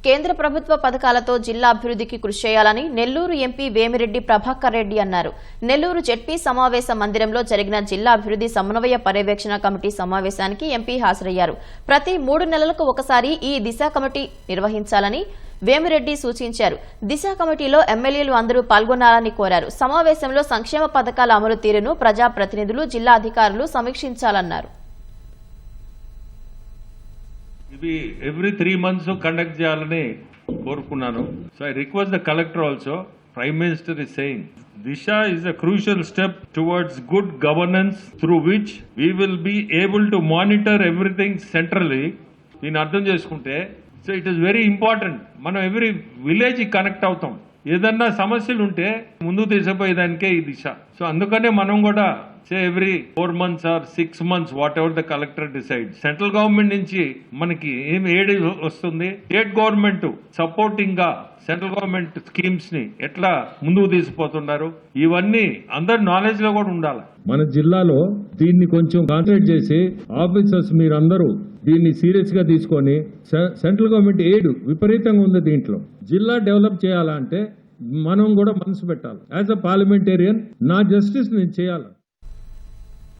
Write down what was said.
కేంద్ర ప్రభుత్వ పథకాలతో జిల్లా అభివృద్ధికి కృషి చేయాలని నెల్లూరు ఎంపీ వేమిరెడ్డి ప్రభాకర్ రెడ్డి అన్నారు. నెల్లూరు జెడ్పీ సమావేశ మందిరంలో జరిగిన జిల్లా అభివృద్ధి సమన్వయ పర్యవేక్షణ కమిటీ సమావేశానికి ఎంపీ హాజరయ్యారు. ప్రతి 3 నెలలకు ఒకసారి ఈ దిశ కమిటీ నిర్వహించాలని వేమిరెడ్డి సూచించారు. దిశ కమిటీలో ఎమ్మెల్యేలు అందరూ పాల్గొనాలని కోరారు. సమావేశంలో సంక్షేమ పథకాల అమలు తీరును ప్రజాప్రతినిధులు, జిల్లా అధికారులు సమీక్షించాలన్నారు. ఇవి ఎవ్రీ 3 months కండక్ట్ చేయాలని కోరుకున్నాను. So I request the collector also. Prime minister is saying Disha is a crucial step towards good governance through which we will be able to monitor everything centrally. దీన్ని అర్థం చేసుకుంటే so it is very important. మనం every village connect అవుతాం. ఏదన్నా సమస్యలు ఉంటే ముందుకు తీసుకుపోయేదానికే ఈ దిశ. సో అందుకనే మనం కూడా every 4 months or 6 months, whatever the collector decides. Central government నుంచి మనకి ఏది వస్తుంది, స్టేట్ గవర్నమెంట్ సపోర్టింగ్ గా సెంట్రల్ గవర్నమెంట్ స్కీమ్స్ ని ఎట్లా ముందుకు తీసుకుపోతున్నారు, ఇవన్నీ అందరి నాలెడ్జ్ లో కూడా ఉండాలి. మన జిల్లాలో దీన్ని కొంచెం కాన్సన్ట్రేట్ చేసి ఆఫీసర్స్ మీరందరూ దీన్ని సీరియస్ గా తీసుకొని, సెంట్రల్ గవర్నమెంట్ ఎయిడ్ విపరీతంగా ఉంది దీంట్లో, జిల్లా డెవలప్ చేయాలంటే మనం కూడా మనసు పెట్టాలి. యాజ్ అ పార్లమెంటేరియన్ నా జస్టిస్ నేను చేయాలి.